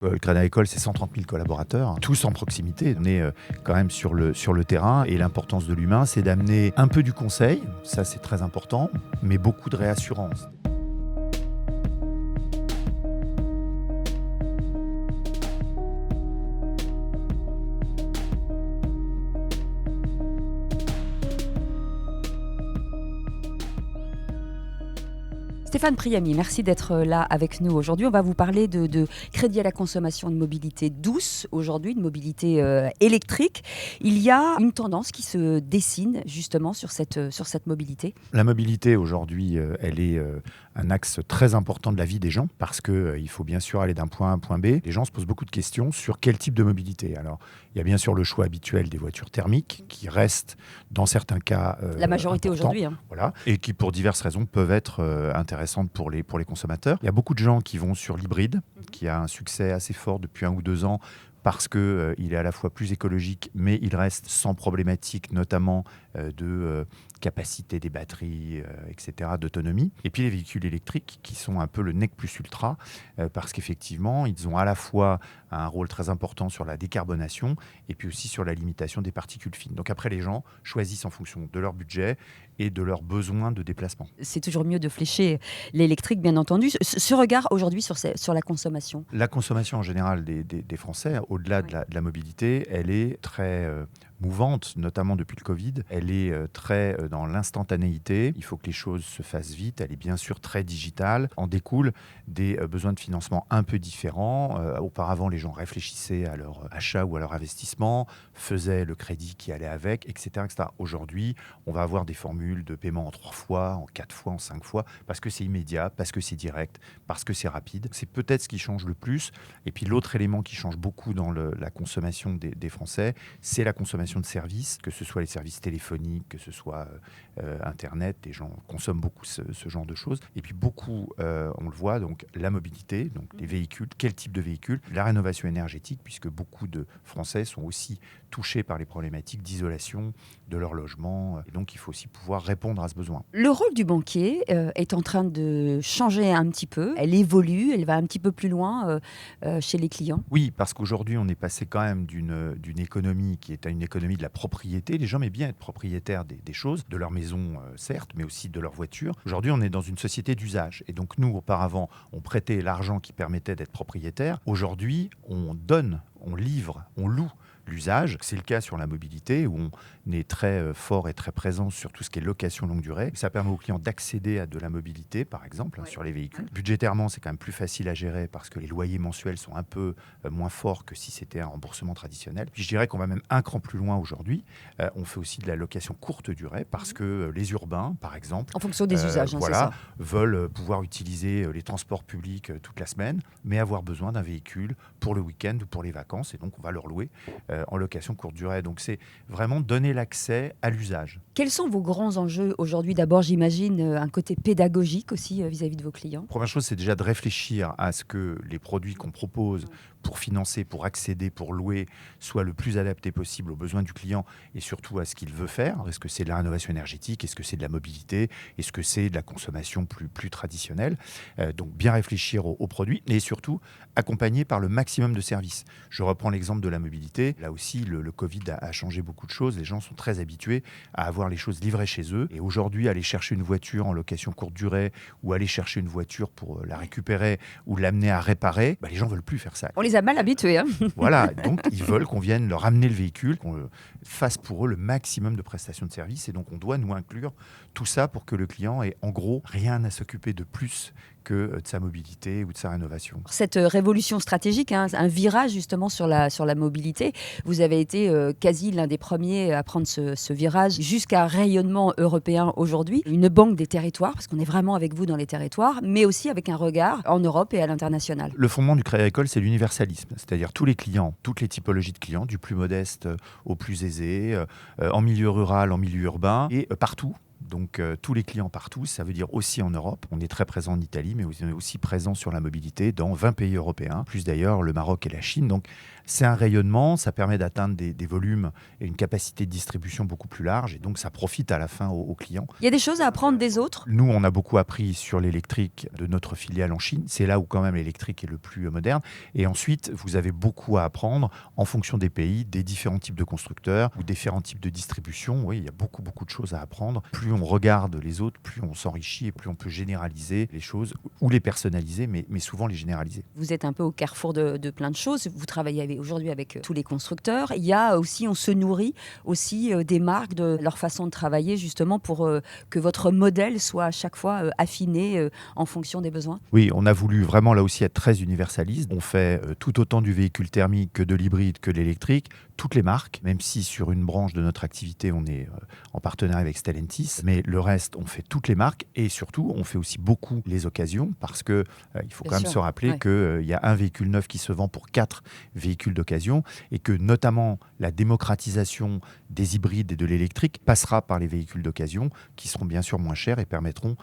Le Crédit Agricole, c'est 130 000 collaborateurs, tous en proximité. On est quand même sur le terrain et l'importance de l'humain, c'est d'amener un peu du conseil, ça c'est très important, mais beaucoup de réassurance. Stéphane Priamy, merci d'être là avec nous aujourd'hui. On va vous parler de crédit à la consommation, de mobilité douce aujourd'hui, de mobilité électrique. Il y a une tendance qui se dessine justement sur cette mobilité. La mobilité aujourd'hui, elle est un axe très important de la vie des gens parce qu'il faut bien sûr aller d'un point A à un point B. Les gens se posent beaucoup de questions sur quel type de mobilité. Alors, il y a bien sûr le choix habituel des voitures thermiques qui restent dans certains cas la majorité importants, aujourd'hui. voilà, et qui pour diverses raisons peuvent être intéressantes pour les consommateurs. Il y a beaucoup de gens qui vont sur l'hybride, qui a un succès assez fort depuis 1 ou 2 ans parce qu'il est à la fois plus écologique, mais il reste sans problématique, notamment de capacité des batteries, etc., d'autonomie. Et puis les véhicules électriques, qui sont un peu le nec plus ultra, parce qu'effectivement, ils ont à la fois un rôle très important sur la décarbonation et puis aussi sur la limitation des particules fines. Donc après, les gens choisissent en fonction de leur budget et de leurs besoins de déplacement. C'est toujours mieux de flécher l'électrique, bien entendu. Ce regard aujourd'hui sur la consommation. La consommation en général des Français, au-delà de la mobilité, elle est très mouvante, notamment depuis le Covid. Elle est très dans l'instantanéité. Il faut que les choses se fassent vite. Elle est bien sûr très digitale. En découlent des besoins de financement un peu différents. Auparavant, les gens réfléchissaient à leur achat ou à leur investissement, faisaient le crédit qui allait avec, etc., etc. Aujourd'hui, on va avoir des formules de paiement en 3 fois, en 4 fois, en 5 fois, parce que c'est immédiat, parce que c'est direct, parce que c'est rapide. C'est peut-être ce qui change le plus. Et puis l'autre élément qui change beaucoup dans la consommation des Français, c'est la consommation de services, que ce soit les services téléphoniques, que ce soit Internet. Les gens consomment beaucoup ce genre de choses. Et puis beaucoup, on le voit, donc la mobilité, donc les véhicules, quel type de véhicules, la rénovation énergétique, puisque beaucoup de Français sont aussi touchés par les problématiques d'isolation de leur logement. Et donc, il faut aussi pouvoir répondre à ce besoin. Le rôle du banquier est en train de changer un petit peu. Elle évolue, elle va un petit peu plus loin chez les clients. Oui, parce qu'aujourd'hui, on est passé quand même d'une économie qui est une économie de la propriété. Les gens aiment bien être propriétaires des choses, de leur maison, certes, mais aussi de leur voiture. Aujourd'hui, on est dans une société d'usage. Et donc, nous, auparavant, on prêtait l'argent qui permettait d'être propriétaire. Aujourd'hui, on donne, on livre, on loue l'usage. C'est le cas sur la mobilité où on est très fort et très présent sur tout ce qui est location longue durée. Ça permet aux clients d'accéder à de la mobilité, par exemple, sur les véhicules. Budgétairement, c'est quand même plus facile à gérer parce que les loyers mensuels sont un peu moins forts que si c'était un remboursement traditionnel. Puis je dirais qu'on va même un cran plus loin aujourd'hui. On fait aussi de la location courte durée parce que les urbains, par exemple, en fonction des usages, voilà, c'est ça. veulent pouvoir utiliser les transports publics toute la semaine, mais avoir besoin d'un véhicule pour le week-end ou pour les vacances. Et donc, on va leur louer en location courte durée. Donc, c'est vraiment donner l'accès à l'usage. Quels sont vos grands enjeux aujourd'hui? D'abord, j'imagine un côté pédagogique aussi vis-à-vis de vos clients. Première chose, c'est déjà de réfléchir à ce que les produits qu'on propose pour financer, pour accéder, pour louer, soient le plus adaptés possible aux besoins du client et surtout à ce qu'il veut faire. Est-ce que c'est de la rénovation énergétique? Est-ce que c'est de la mobilité? Est-ce que c'est de la consommation plus traditionnelle? Donc, bien réfléchir aux produits et surtout accompagner par le maximum de services. Je reprends l'exemple de la mobilité. Là aussi, le Covid a changé beaucoup de choses. Les gens sont très habitués à avoir les choses livrées chez eux. Et aujourd'hui, aller chercher une voiture en location courte durée ou aller chercher une voiture pour la récupérer ou l'amener à réparer, les gens ne veulent plus faire ça. On les a mal habitués. Voilà, donc ils veulent qu'on vienne leur amener le véhicule, qu'on fasse pour eux le maximum de prestations de services. Et donc, on doit nous inclure tout ça pour que le client ait en gros rien à s'occuper de plus que de sa mobilité ou de sa rénovation. Cette révolution stratégique, un virage justement sur la mobilité, vous avez été quasi l'un des premiers à prendre ce virage jusqu'à un rayonnement européen aujourd'hui. Une banque des territoires, parce qu'on est vraiment avec vous dans les territoires, mais aussi avec un regard en Europe et à l'international. Le fondement du Crédit Agricole, c'est l'universalisme, c'est-à-dire tous les clients, toutes les typologies de clients, du plus modeste au plus aisé, en milieu rural, en milieu urbain et partout. Donc tous les clients partout, ça veut dire aussi en Europe. On est très présent en Italie, mais on est aussi présent sur la mobilité dans 20 pays européens, plus d'ailleurs le Maroc et la Chine. Donc c'est un rayonnement, ça permet d'atteindre des volumes et une capacité de distribution beaucoup plus large, et donc ça profite à la fin aux clients. Il y a des choses à apprendre des autres? Nous, on a beaucoup appris sur l'électrique de notre filiale en Chine. C'est là où quand même l'électrique est le plus moderne. Et ensuite, vous avez beaucoup à apprendre en fonction des pays, des différents types de constructeurs ou différents types de distribution. Oui, il y a beaucoup, beaucoup de choses à apprendre. Plus on regarde les autres, plus on s'enrichit et plus on peut généraliser les choses ou les personnaliser, mais souvent les généraliser. Vous êtes un peu au carrefour de plein de choses. Vous travaillez aujourd'hui avec tous les constructeurs. Il y a aussi, on se nourrit aussi des marques, de leur façon de travailler, justement pour que votre modèle soit à chaque fois affiné en fonction des besoins. Oui, on a voulu vraiment là aussi être très universaliste. On fait tout autant du véhicule thermique que de l'hybride que de l'électrique, toutes les marques, même si sur une branche de notre activité, on est en partenariat avec Stellantis, mais le reste, on fait toutes les marques et surtout, on fait aussi beaucoup les occasions parce que il faut Bien quand même sûr, se rappeler ouais. qu'il y a un véhicule neuf qui se vend pour 4 véhicules d'occasion et que notamment la démocratisation des hybrides et de l'électrique passera par les véhicules d'occasion qui seront bien sûr moins chers et permettront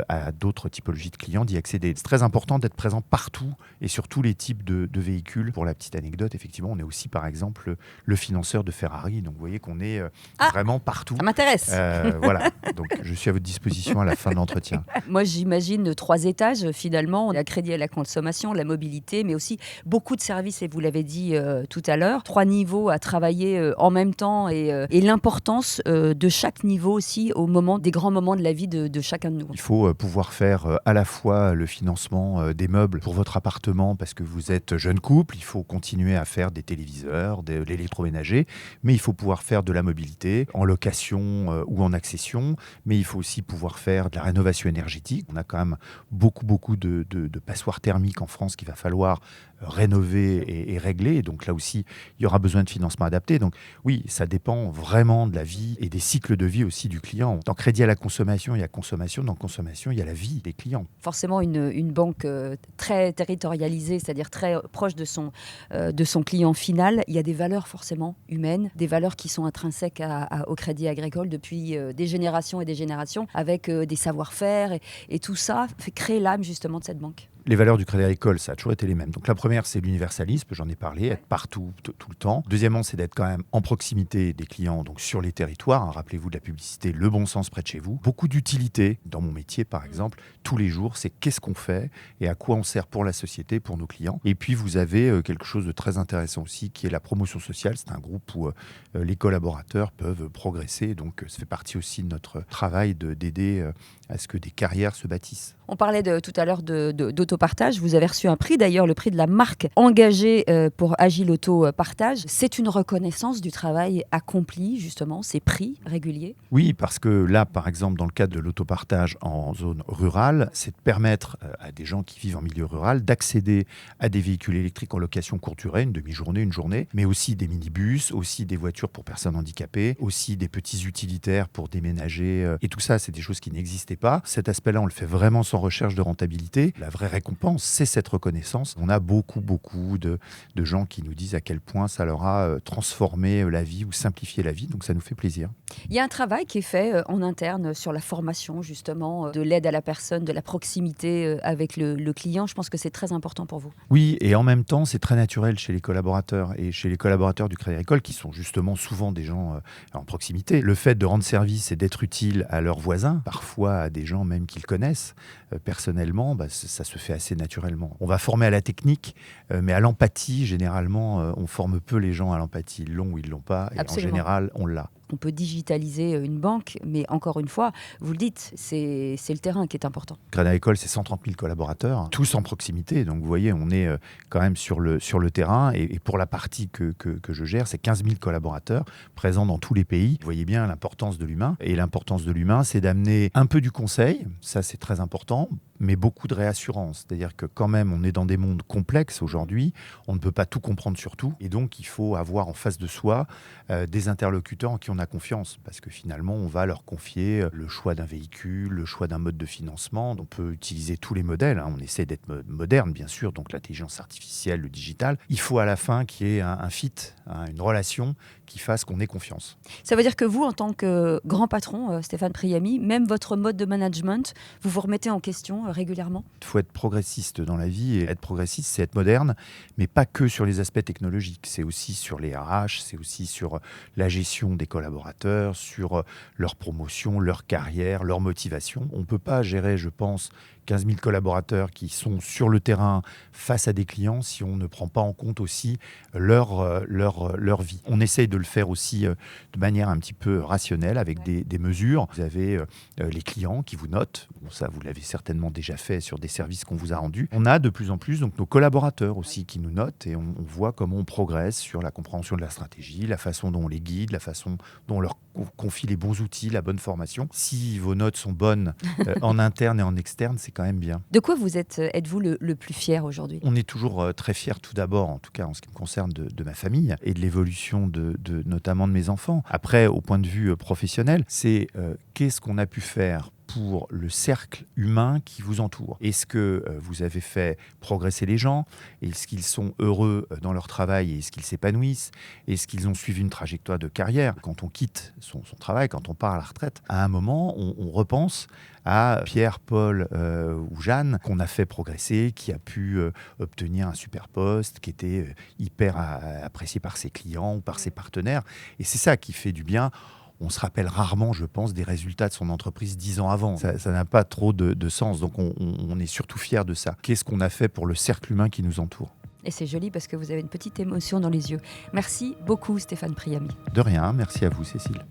à d'autres typologies de clients d'y accéder. C'est très important d'être présent partout et sur tous les types de véhicules. Pour la petite anecdote, effectivement, on est aussi par exemple le financeur de Ferrari. Donc vous voyez qu'on est vraiment partout. Ça m'intéresse. Voilà, donc je suis à votre disposition à la fin de l'entretien. Moi, j'imagine 3 étages finalement, la crédit à la consommation, la mobilité, mais aussi beaucoup de services, et vous l'avez dit tout à l'heure. 3 niveaux à travailler en même temps et l'importance de chaque niveau aussi au moment des grands moments de la vie de chacun de nous. Il faut pouvoir faire à la fois le financement des meubles pour votre appartement parce que vous êtes jeune couple, il faut continuer à faire des téléviseurs, de l'électroménager, mais il faut pouvoir faire de la mobilité en location ou en accession, mais il faut aussi pouvoir faire de la rénovation énergétique. On a quand même beaucoup de passoires thermiques en France qu'il va falloir rénover et régler. Donc là aussi, il y aura besoin de financement adapté. Donc oui, ça dépend vraiment de la vie et des cycles de vie aussi du client. Dans crédit à la consommation, il y a consommation. Dans consommation, il y a la vie des clients. Forcément, une banque très territorialisée, c'est-à-dire très proche de son client final. Il y a des valeurs forcément humaines, des valeurs qui sont intrinsèques au Crédit Agricole depuis des générations et des générations, avec des savoir-faire. Et tout ça fait créer l'âme justement de cette banque. Les valeurs du Crédit Agricole, ça a toujours été les mêmes. Donc la première, c'est l'universalisme, j'en ai parlé, être partout, tout le temps. Deuxièmement, c'est d'être quand même en proximité des clients, donc sur les territoires. Hein, rappelez-vous de la publicité, le bon sens près de chez vous. Beaucoup d'utilité dans mon métier, par exemple, tous les jours, c'est qu'est-ce qu'on fait et à quoi on sert pour la société, pour nos clients. Et puis vous avez quelque chose de très intéressant aussi, qui est la promotion sociale. C'est un groupe où les collaborateurs peuvent progresser. Donc ça fait partie aussi de notre travail d'aider à ce que des carrières se bâtissent. On parlait tout à l'heure d'autopartage. Vous avez reçu un prix, d'ailleurs, le prix de la marque engagée pour Agile Auto Partage. C'est une reconnaissance du travail accompli, justement, ces prix réguliers. Oui, parce que là, par exemple, dans le cadre de l'autopartage en zone rurale, c'est de permettre à des gens qui vivent en milieu rural d'accéder à des véhicules électriques en location courte durée, une demi-journée, une journée, mais aussi des minibus, aussi des voitures pour personnes handicapées, aussi des petits utilitaires pour déménager. Et tout ça, c'est des choses qui n'existaient pas. Cet aspect-là, on le fait vraiment sans recherche de rentabilité. La vraie récompense, c'est cette reconnaissance. On a beaucoup de gens qui nous disent à quel point ça leur a transformé la vie ou simplifié la vie. Donc ça nous fait plaisir. Il y a un travail qui est fait en interne sur la formation, justement, de l'aide à la personne, de la proximité avec le client. Je pense que c'est très important pour vous. Oui, et en même temps, c'est très naturel chez les collaborateurs et chez les collaborateurs du Crédit Agricole qui sont justement souvent des gens en proximité. Le fait de rendre service et d'être utile à leurs voisins, parfois à des gens même qu'ils connaissent personnellement, ça se fait assez naturellement. On va former à la technique, mais à l'empathie, généralement, on forme peu les gens à l'empathie. Ils l'ont ou ils ne l'ont pas, et Absolument. en général, on l'a. On peut digitaliser une banque, mais encore une fois, vous le dites, c'est le terrain qui est important. Crédit Agricole, c'est 130 000 collaborateurs, tous en proximité. Donc vous voyez, on est quand même sur le terrain. Et pour la partie que je gère, c'est 15 000 collaborateurs présents dans tous les pays. Vous voyez bien l'importance de l'humain. Et l'importance de l'humain, c'est d'amener un peu du conseil. Ça, c'est très important. mais beaucoup de réassurance. C'est-à-dire que quand même, on est dans des mondes complexes aujourd'hui, on ne peut pas tout comprendre sur tout, et donc il faut avoir en face de soi des interlocuteurs en qui on a confiance, parce que finalement, on va leur confier le choix d'un véhicule, le choix d'un mode de financement. On peut utiliser tous les modèles, on essaie d'être moderne, bien sûr, donc l'intelligence artificielle, le digital. Il faut à la fin qu'il y ait un fit, une relation qui fasse qu'on ait confiance. Ça veut dire que vous, en tant que grand patron, Stéphane Priamy, même votre mode de management, vous vous remettez en question régulièrement? Il faut être progressiste dans la vie, et être progressiste, c'est être moderne, mais pas que sur les aspects technologiques. C'est aussi sur les RH, c'est aussi sur la gestion des collaborateurs, sur leur promotion, leur carrière, leur motivation. On ne peut pas gérer, je pense, 15 000 collaborateurs qui sont sur le terrain face à des clients si on ne prend pas en compte aussi leur vie. On essaye de le faire aussi de manière un petit peu rationnelle avec des mesures. Vous avez les clients qui vous notent. Bon, ça, vous l'avez certainement déjà fait sur des services qu'on vous a rendus. On a de plus en plus donc, nos collaborateurs aussi qui nous notent et on voit comment on progresse sur la compréhension de la stratégie, la façon dont on les guide, la façon dont on leur confie les bons outils, la bonne formation. Si vos notes sont bonnes en interne et en externe, c'est quand même bien. De quoi êtes-vous le plus fier aujourd'hui? On est toujours très fiers tout d'abord, en tout cas en ce qui me concerne, de ma famille et de l'évolution notamment de mes enfants. Après, au point de vue professionnel, c'est qu'est-ce qu'on a pu faire pour le cercle humain qui vous entoure. Est-ce que vous avez fait progresser les gens? Est-ce qu'ils sont heureux dans leur travail et est-ce qu'ils s'épanouissent? Est-ce qu'ils ont suivi une trajectoire de carrière? Quand on quitte son travail, quand on part à la retraite, à un moment, on repense à Pierre, Paul ou Jeanne qu'on a fait progresser, qui a pu obtenir un super poste, qui était hyper apprécié par ses clients ou par ses partenaires. Et c'est ça qui fait du bien. On se rappelle rarement, je pense, des résultats de son entreprise 10 ans avant. Ça n'a pas trop de sens. Donc, on est surtout fiers de ça. Qu'est-ce qu'on a fait pour le cercle humain qui nous entoure? Et c'est joli parce que vous avez une petite émotion dans les yeux. Merci beaucoup, Stéphane Priamy. De rien. Merci à vous, Cécile.